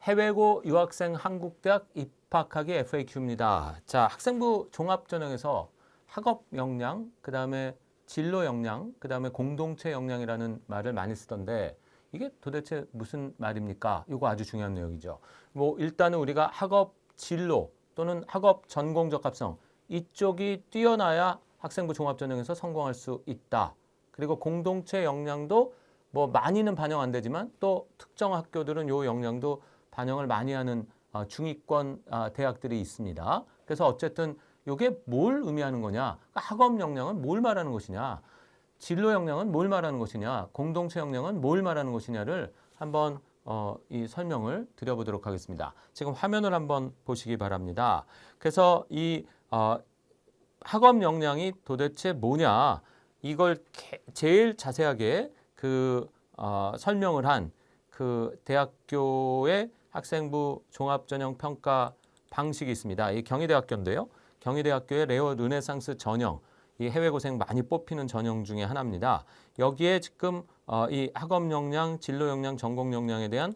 해외고 유학생 한국대학 입학하기 FAQ입니다. 자, 학생부 종합전형에서 학업 역량, 그다음에 진로 역량, 그다음에 공동체 역량이라는 말을 많이 쓰던데 이게 도대체 무슨 말입니까? 이거 아주 중요한 내용이죠. 뭐 일단은 우리가 학업 진로 또는 학업 전공 적합성 이쪽이 뛰어나야 학생부 종합전형에서 성공할 수 있다. 그리고 공동체 역량도 뭐 많이는 반영 안 되지만 또 특정 학교들은 요 역량도 반영을 많이 하는 중위권 대학들이 있습니다. 그래서 어쨌든 이게 뭘 의미하는 거냐? 그러니까 학업 역량은 뭘 말하는 것이냐? 진로 역량은 뭘 말하는 것이냐? 공동체 역량은 뭘 말하는 것이냐를 한번 이 설명을 드려보도록 하겠습니다. 지금 화면을 한번 보시기 바랍니다. 그래서 이 학업 역량이 도대체 뭐냐? 이걸 제일 자세하게 설명을 한 그 대학교의 학생부 종합전형 평가 방식이 있습니다. 이 경희대학교인데요. 경희대학교의 레어 르네상스 전형, 이 해외고생 많이 뽑히는 전형 중에 하나입니다. 여기에 지금 이 학업 역량, 진로 역량, 전공 역량에 대한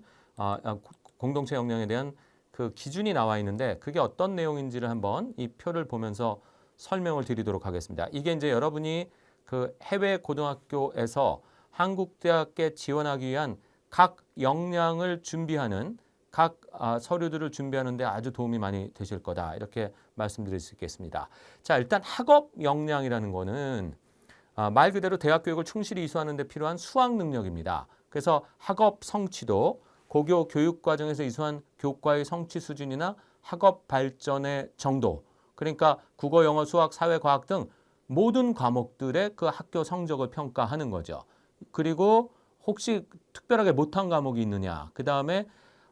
공동체 역량에 대한 그 기준이 나와 있는데 그게 어떤 내용인지를 한번 이 표를 보면서 설명을 드리도록 하겠습니다. 이게 이제 여러분이 그 해외 고등학교에서 한국대학에 지원하기 위한 각 역량을 준비하는 각 서류들을 준비하는 데 아주 도움이 많이 되실 거다. 이렇게 말씀드릴 수 있겠습니다. 자, 일단 학업 역량이라는 거는 말 그대로 대학 교육을 충실히 이수하는 데 필요한 수학 능력입니다. 그래서 학업 성취도, 고교 교육 과정에서 이수한 교과의 성취 수준이나 학업 발전의 정도, 그러니까 국어, 영어, 수학, 사회, 과학 등 모든 과목들의 그 학교 성적을 평가하는 거죠. 그리고 혹시 특별하게 못한 과목이 있느냐, 그 다음에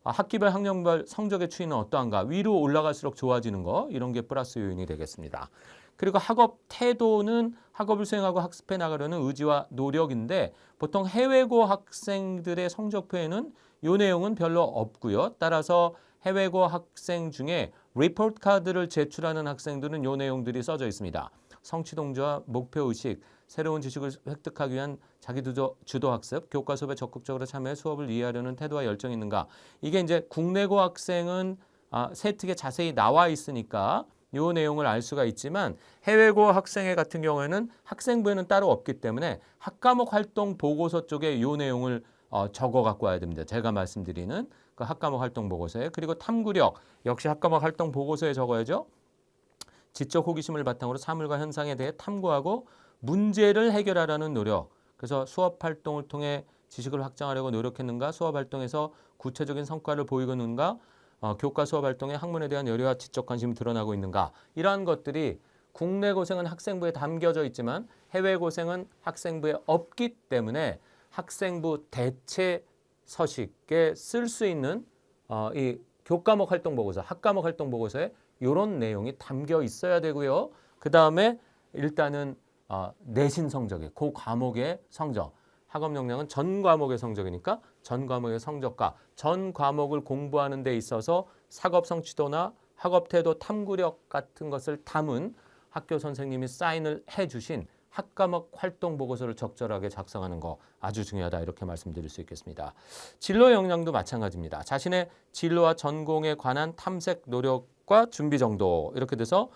학기별 학년별 성적의 추이는 어떠한가, 위로 올라갈수록 좋아지는 거, 이런 게 플러스 요인이 되겠습니다. 그리고 학업 태도는 학업을 수행하고 학습해 나가려는 의지와 노력인데 보통 해외고 학생들의 성적표에는 이 내용은 별로 없고요. 따라서 해외고 학생 중에 리포트 카드를 제출하는 학생들은 이 내용들이 써져 있습니다. 성취동기와 목표의식, 새로운 지식을 획득하기 위한 자기 주도 학습, 교과 수업에 적극적으로 참여해 수업을 이해하려는 태도와 열정이 있는가. 이게 이제 국내고 학생은 세특에 자세히 나와 있으니까 이 내용을 알 수가 있지만 해외고 학생회 같은 경우에는 학생부에는 따로 없기 때문에 학과목 활동 보고서 쪽에 이 내용을 적어 갖고 와야 됩니다. 제가 말씀드리는 그 학과목 활동 보고서에. 그리고 탐구력 역시 학과목 활동 보고서에 적어야죠. 지적 호기심을 바탕으로 사물과 현상에 대해 탐구하고 문제를 해결하려는 노력. 그래서 수업 활동을 통해 지식을 확장하려고 노력했는가? 수업 활동에서 구체적인 성과를 보이고 있는가? 교과 수업 활동에 학문에 대한 열의와 지적 관심이 드러나고 있는가? 이러한 것들이 국내 고생은 학생부에 담겨져 있지만 해외 고생은 학생부에 없기 때문에 학생부 대체 서식에 쓸 수 있는 이 교과목 활동 보고서, 학과목 활동 보고서에 이런 내용이 담겨 있어야 되고요. 그 다음에 일단은 내신 성적에 그 과목의 성적, 학업 역량은 전 과목의 성적이니까 전 과목의 성적과 전 과목을 공부하는 데 있어서 학업 성취도나 학업 태도, 탐구력 같은 것을 담은 학교 선생님이 사인을 해주신 학과목 활동 보고서를 적절하게 작성하는 거 아주 중요하다, 이렇게 말씀드릴 수 있겠습니다. 진로 역량도 마찬가지입니다. 자신의 진로와 전공에 관한 탐색 노력과 준비 정도, 이렇게 돼서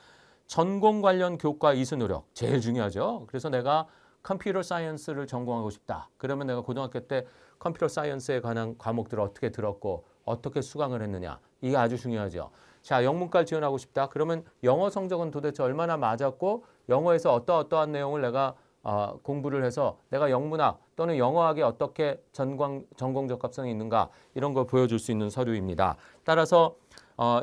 전공 관련 교과 이수 노력 제일 중요하죠. 그래서 내가 컴퓨터 사이언스를 전공하고 싶다. 그러면 내가 고등학교 때 컴퓨터 사이언스에 관한 과목들을 어떻게 들었고 어떻게 수강을 했느냐, 이게 아주 중요하죠. 자, 영문과를 지원하고 싶다. 그러면 영어 성적은 도대체 얼마나 맞았고 영어에서 어떠한 내용을 내가 공부를 해서 내가 영문학 또는 영어학에 어떻게 전공 적합성이 있는가, 이런 걸 보여줄 수 있는 서류입니다. 따라서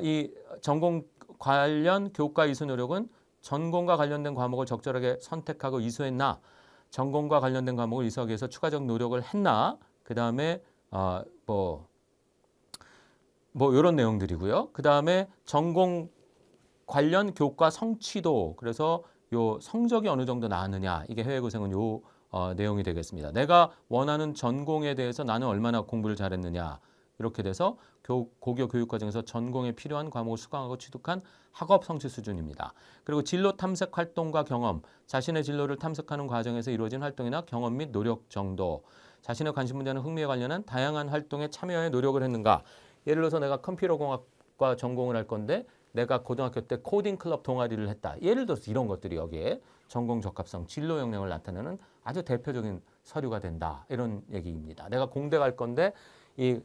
이 전공 관련 교과 이수 노력은 전공과 관련된 과목을 적절하게 선택하고 이수했나, 전공과 관련된 과목을 이수하기 위해서 추가적 노력을 했나, 그 다음에 뭐 이런 내용들이고요. 그 다음에 전공 관련 교과 성취도, 그래서 요 성적이 어느 정도 나왔느냐, 이게 해외고생은 요 내용이 되겠습니다. 내가 원하는 전공에 대해서 나는 얼마나 공부를 잘했느냐, 이렇게 돼서 고교 교육과정에서 전공에 필요한 과목을 수강하고 취득한 학업 성취 수준입니다. 그리고 진로 탐색 활동과 경험, 자신의 진로를 탐색하는 과정에서 이루어진 활동이나 경험 및 노력 정도, 자신의 관심 분야는 흥미에 관련한 다양한 활동에 참여해 노력을 했는가, 예를 들어서 내가 컴퓨터공학과 전공을 할 건데 내가 고등학교 때 코딩 클럽 동아리를 했다. 예를 들어서 이런 것들이 여기에 전공 적합성, 진로 역량을 나타내는 아주 대표적인 서류가 된다. 이런 얘기입니다. 내가 공대 갈 건데 이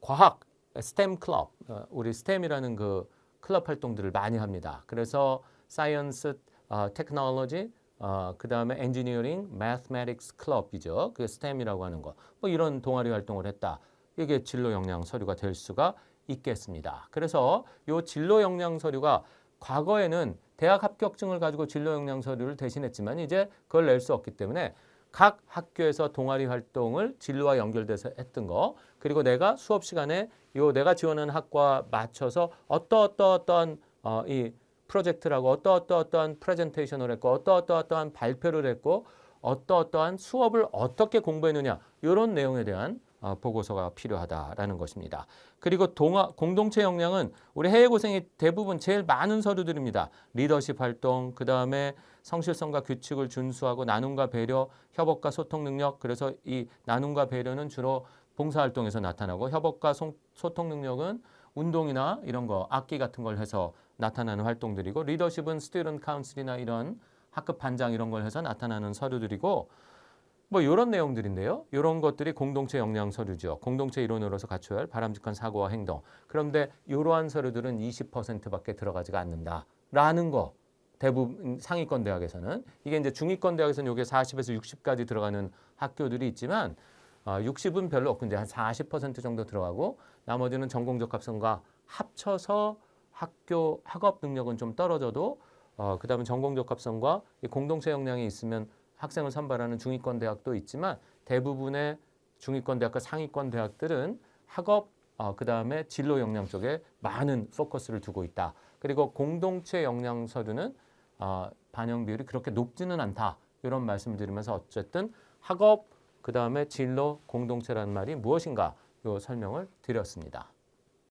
과학 스템 클럽, 우리 스템이라는 그 클럽 활동들을 많이 합니다. 그래서 사이언스, 테크놀로지, 그다음에 엔지니어링, 매스매틱스 클럽이죠. 그 스템이라고 하는 거. 뭐 이런 동아리 활동을 했다. 이게 진로 역량 서류가 될 수가 있겠습니다. 그래서 이 진로 역량 서류가 과거에는 대학 합격증을 가지고 진로 역량 서류를 대신했지만 이제 그걸 낼 수 없기 때문에 각 학교에서 동아리 활동을 진로와 연결돼서 했던 거, 그리고 내가 수업 시간에 요 내가 지원하는 학과 맞춰서 어떠한 이 프로젝트라고 어떠한 프레젠테이션을 했고 어떠한 발표를 했고 어떠한 수업을 어떻게 공부했느냐 이런 내용에 대한 보고서가 필요하다라는 것입니다. 그리고 공동체 역량은 우리 해외고생이 대부분 제일 많은 서류들입니다. 리더십 활동, 그 다음에 성실성과 규칙을 준수하고 나눔과 배려, 협업과 소통 능력. 그래서 이 나눔과 배려는 주로 봉사활동에서 나타나고 협업과 소통 능력은 운동이나 이런 거, 악기 같은 걸 해서 나타나는 활동들이고 리더십은 스튜던트 카운슬이나 이런 학급 반장 이런 걸 해서 나타나는 서류들이고 뭐 이런 내용들인데요. 이런 것들이 공동체 역량 서류죠. 공동체 이론으로서 갖춰야 할 바람직한 사고와 행동. 그런데 이러한 서류들은 20%밖에 들어가지가 않는다라는 거. 대부분 상위권 대학에서는 이게 이제 중위권 대학에서는 이게 40에서 60까지 들어가는 학교들이 있지만 60은 별로 없고 이제 한 40% 정도 들어가고 나머지는 전공 적합성과 합쳐서 학업 능력은 좀 떨어져도 그다음에 전공 적합성과 이 공동체 역량이 있으면 학생을 선발하는 중위권 대학도 있지만 대부분의 중위권 대학과 상위권 대학들은 학업 그다음에 진로 역량 쪽에 많은 포커스를 두고 있다. 그리고 공동체 역량 서류는 반영 비율이 그렇게 높지는 않다. 이런 말씀을 드리면서 어쨌든 학업 그다음에 진로 공동체라는 말이 무엇인가 요 설명을 드렸습니다.